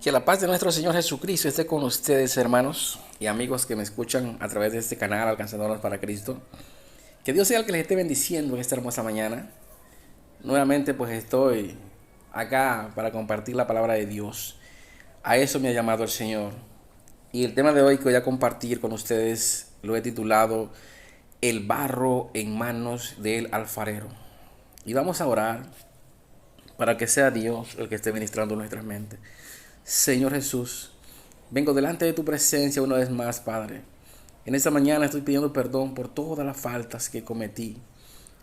Que la paz de nuestro Señor Jesucristo esté con ustedes, hermanos y amigos que me escuchan a través de este canal Alcanzadores para Cristo. Que Dios sea el que les esté bendiciendo en esta hermosa mañana. Nuevamente pues estoy acá para compartir la palabra de Dios. A eso me ha llamado el Señor. Y el tema de hoy que voy a compartir con ustedes lo he titulado El barro en manos del alfarero. Y vamos a orar para que sea Dios el que esté ministrando nuestras mentes. Señor Jesús, vengo delante de tu presencia una vez más, Padre. En esta mañana estoy pidiendo perdón por todas las faltas que cometí.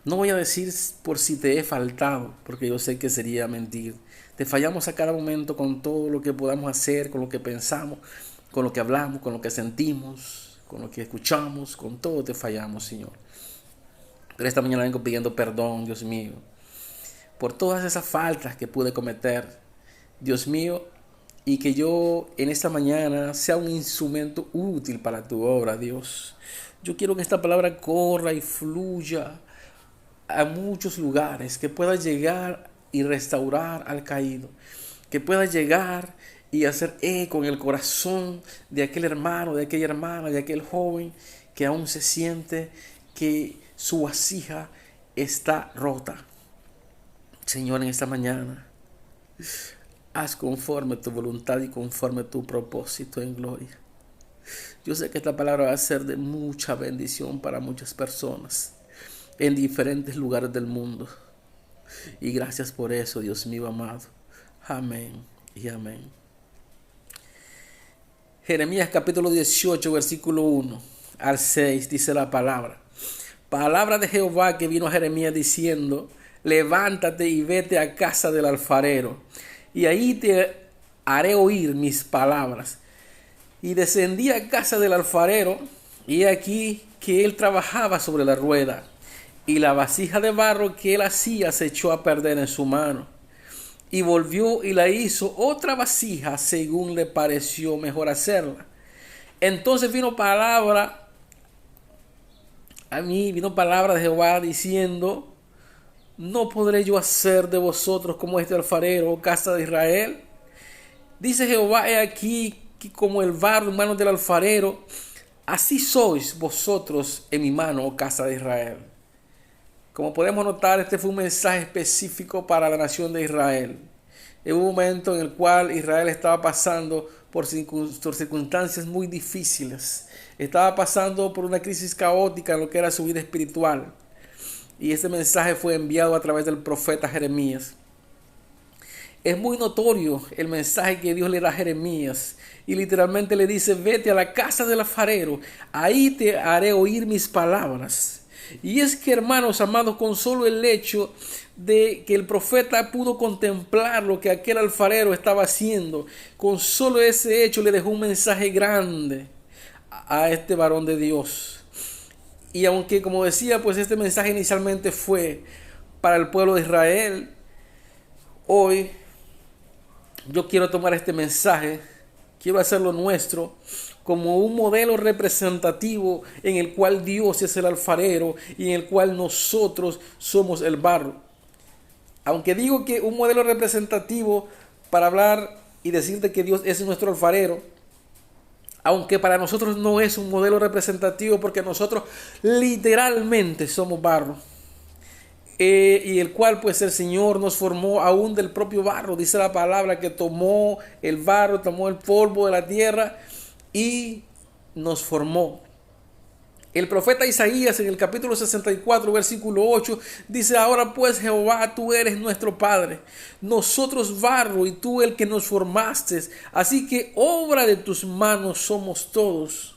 No voy a decir por si te he faltado, porque yo sé que sería mentir. Te fallamos a cada momento con todo lo que podamos hacer, con lo que pensamos, con lo que hablamos, con lo que sentimos, con lo que escuchamos, con todo te fallamos, Señor. Pero esta mañana vengo pidiendo perdón, Dios mío, por todas esas faltas que pude cometer, Dios mío, y que yo en esta mañana sea un instrumento útil para tu obra, Dios. Yo quiero que esta palabra corra y fluya a muchos lugares, que pueda llegar y restaurar al caído, que pueda llegar y hacer eco en el corazón de aquel hermano, de aquella hermana, de aquel joven que aún se siente que su vasija está rota. Señor, en esta mañana, haz conforme tu voluntad y conforme tu propósito en gloria. Yo sé que esta palabra va a ser de mucha bendición para muchas personas en diferentes lugares del mundo. Y gracias por eso, Dios mío amado. Amén y amén. Jeremías capítulo 18, versículo 1 al 6 dice la palabra. Palabra de Jehová que vino a Jeremías diciendo: levántate y vete a casa del alfarero, y ahí te haré oír mis palabras. Y descendí a casa del alfarero, y aquí que él trabajaba sobre la rueda, y la vasija de barro que él hacía se echó a perder en su mano. Y volvió y la hizo otra vasija según le pareció mejor hacerla. Entonces vino palabra de Jehová diciendo: ¿no podré yo hacer de vosotros como este alfarero, oh casa de Israel? Dice Jehová: he aquí que como el barro en manos del alfarero, así sois vosotros en mi mano, oh casa de Israel. Como podemos notar, este fue un mensaje específico para la nación de Israel. En un momento en el cual Israel estaba pasando por circunstancias muy difíciles. Estaba pasando por una crisis caótica en lo que era su vida espiritual. Y este mensaje fue enviado a través del profeta Jeremías. Es muy notorio el mensaje que Dios le da a Jeremías. Y literalmente le dice: vete a la casa del alfarero, ahí te haré oír mis palabras. Y es que, hermanos amados, con solo el hecho de que el profeta pudo contemplar lo que aquel alfarero estaba haciendo, con solo ese hecho le dejó un mensaje grande a este varón de Dios. Y aunque, como decía, pues este mensaje inicialmente fue para el pueblo de Israel, hoy yo quiero tomar este mensaje, quiero hacerlo nuestro, como un modelo representativo en el cual Dios es el alfarero y en el cual nosotros somos el barro. Aunque digo que un modelo representativo para hablar y decirte que Dios es nuestro alfarero, aunque para nosotros no es un modelo representativo porque nosotros literalmente somos barro. Y el cual pues el Señor nos formó aún del propio barro. Dice la palabra que tomó el barro, tomó el polvo de la tierra y nos formó. El profeta Isaías en el capítulo 64, versículo 8, dice: ahora pues, Jehová, tú eres nuestro Padre, nosotros barro y tú el que nos formaste, así que obra de tus manos somos todos.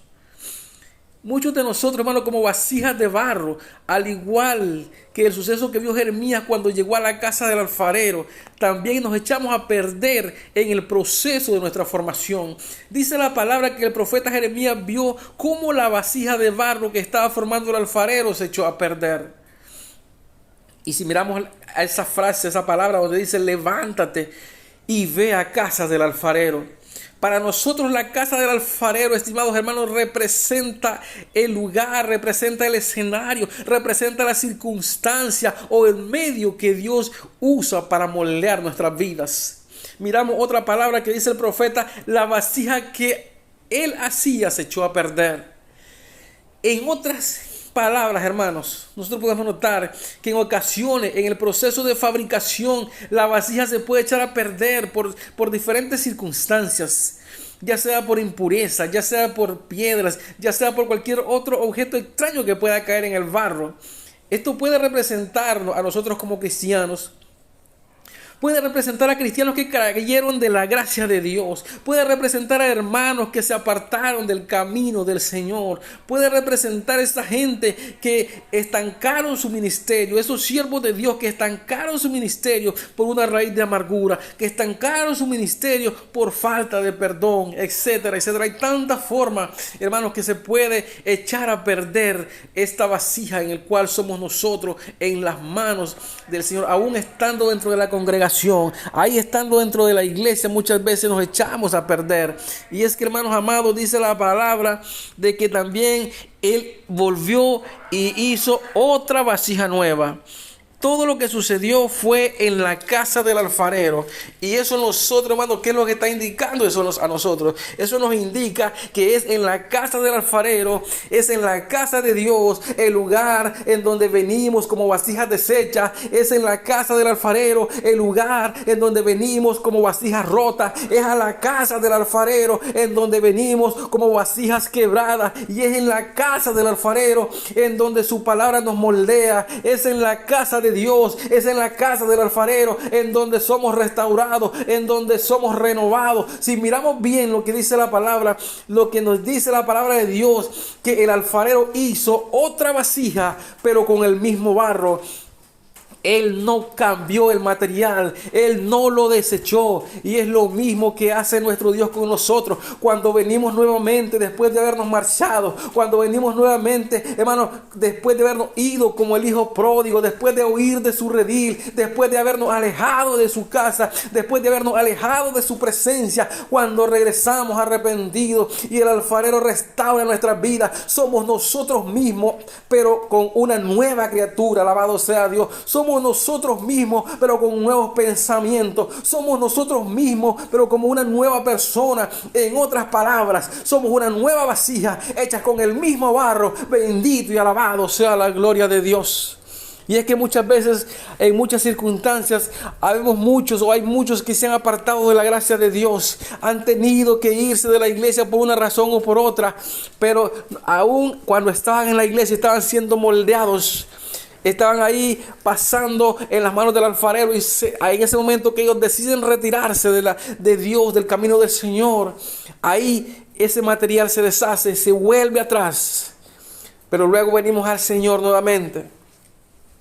Muchos de nosotros, hermanos, como vasijas de barro, al igual que el suceso que vio Jeremías cuando llegó a la casa del alfarero, también nos echamos a perder en el proceso de nuestra formación. Dice la palabra que el profeta Jeremías vio cómo la vasija de barro que estaba formando el alfarero se echó a perder. Y si miramos a esa frase, esa palabra donde dice: levántate y ve a casa del alfarero. Para nosotros la casa del alfarero, estimados hermanos, representa el lugar, representa el escenario, representa la circunstancia o el medio que Dios usa para moldear nuestras vidas. Miramos otra palabra que dice el profeta: la vasija que él hacía se echó a perder. En otras palabras, hermanos, nosotros podemos notar que en ocasiones, en el proceso de fabricación, la vasija se puede echar a perder por diferentes circunstancias, ya sea por impureza, ya sea por piedras, ya sea por cualquier otro objeto extraño que pueda caer en el barro. Esto puede representarnos a nosotros como cristianos. Puede representar a cristianos que cayeron de la gracia de Dios. Puede representar a hermanos que se apartaron del camino del Señor. Puede representar a esa gente que estancaron su ministerio. Esos siervos de Dios que estancaron su ministerio por una raíz de amargura. Que estancaron su ministerio por falta de perdón, etcétera, etcétera. Hay tantas formas, hermanos, que se puede echar a perder esta vasija en el cual somos nosotros en las manos del Señor. Aún estando dentro de la congregación, ahí estando dentro de la iglesia, muchas veces nos echamos a perder. Y es que, hermanos amados, dice la palabra de que también él volvió y hizo otra vasija nueva. Todo lo que sucedió fue en la casa del alfarero. Y eso nosotros, hermanos, ¿qué es lo que está indicando eso a nosotros? Eso nos indica que es en la casa del alfarero, es en la casa de Dios, el lugar en donde venimos como vasijas deshechas. Es en la casa del alfarero, el lugar en donde venimos como vasijas rotas. Es a la casa del alfarero en donde venimos como vasijas quebradas. Y es en la casa del alfarero en donde su palabra nos moldea. Es en la casa de Dios, es en la casa del alfarero en donde somos restaurados, en donde somos renovados. Si miramos bien lo que dice la palabra, lo que nos dice la palabra de Dios, que el alfarero hizo otra vasija, pero con el mismo barro. Él no cambió el material, Él no lo desechó. Y es lo mismo que hace nuestro Dios con nosotros. Cuando venimos nuevamente después de habernos marchado, cuando venimos nuevamente, hermanos, después de habernos ido como el hijo pródigo, después de huir de su redil, después de habernos alejado de su casa, después de habernos alejado de su presencia, cuando regresamos arrepentidos y el alfarero restaura nuestras vidas, somos nosotros mismos, pero con una nueva criatura. Alabado sea Dios. Somos nosotros mismos, pero con nuevos pensamientos. Somos nosotros mismos, pero como una nueva persona. En otras palabras, somos una nueva vasija hecha con el mismo barro. Bendito y alabado sea la gloria de Dios. Y es que muchas veces, en muchas circunstancias, hay muchos que se han apartado de la gracia de Dios. Han tenido que irse de la iglesia por una razón o por otra. Pero aún cuando estaban en la iglesia, estaban siendo moldeados. Estaban ahí pasando en las manos del alfarero, y en ese momento que ellos deciden retirarse de Dios, del camino del Señor, ahí ese material se deshace, se vuelve atrás. Pero luego venimos al Señor nuevamente,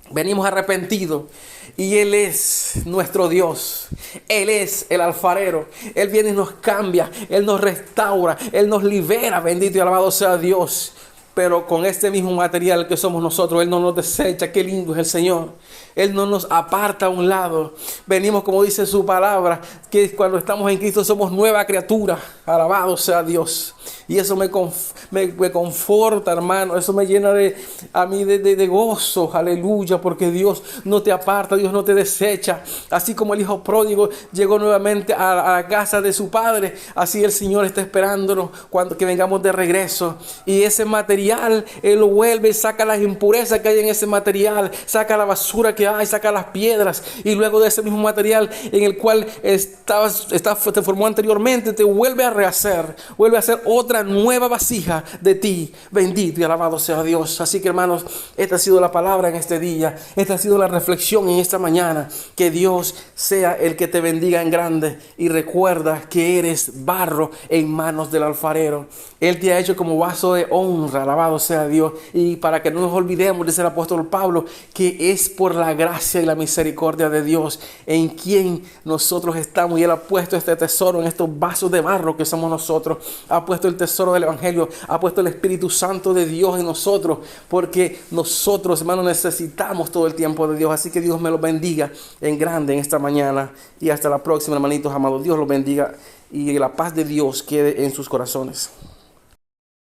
venimos arrepentidos, y Él es nuestro Dios. Él es el alfarero. Él viene y nos cambia, Él nos restaura, Él nos libera. Bendito y alabado sea Dios. Pero con este mismo material que somos nosotros, Él no nos desecha. Qué lindo es el Señor. Él no nos aparta a un lado. Venimos, como dice su palabra, que cuando estamos en Cristo somos nueva criatura. Alabado sea Dios. Y eso me conforta, hermano. Eso me llena a mí de gozo. Aleluya. Porque Dios no te aparta, Dios no te desecha. Así como el hijo pródigo llegó nuevamente a la casa de su padre, así el Señor está esperándonos que vengamos de regreso. Y ese material, Él lo vuelve y saca las impurezas que hay en ese material. Saca la basura que hay, saca las piedras. Y luego de ese mismo material en el cual te formó anteriormente, te vuelve a rehacer. Vuelve a hacer otra nueva vasija de ti. Bendito y alabado sea Dios. Así que, hermanos, esta ha sido la palabra en este día. Esta ha sido la reflexión en esta mañana. Que Dios sea el que te bendiga en grande. Y recuerda que eres barro en manos del alfarero. Él te ha hecho como vaso de honra. Alabado sea Dios. Y para que no nos olvidemos, dice el apóstol Pablo, que es por la gracia y la misericordia de Dios en quien nosotros estamos. Y Él ha puesto este tesoro en estos vasos de barro que somos nosotros. Ha puesto el tesoro del Evangelio. Ha puesto el Espíritu Santo de Dios en nosotros. Porque nosotros, hermanos, necesitamos todo el tiempo de Dios. Así que Dios me los bendiga en grande en esta mañana. Y hasta la próxima, hermanitos amados. Dios los bendiga y la paz de Dios quede en sus corazones.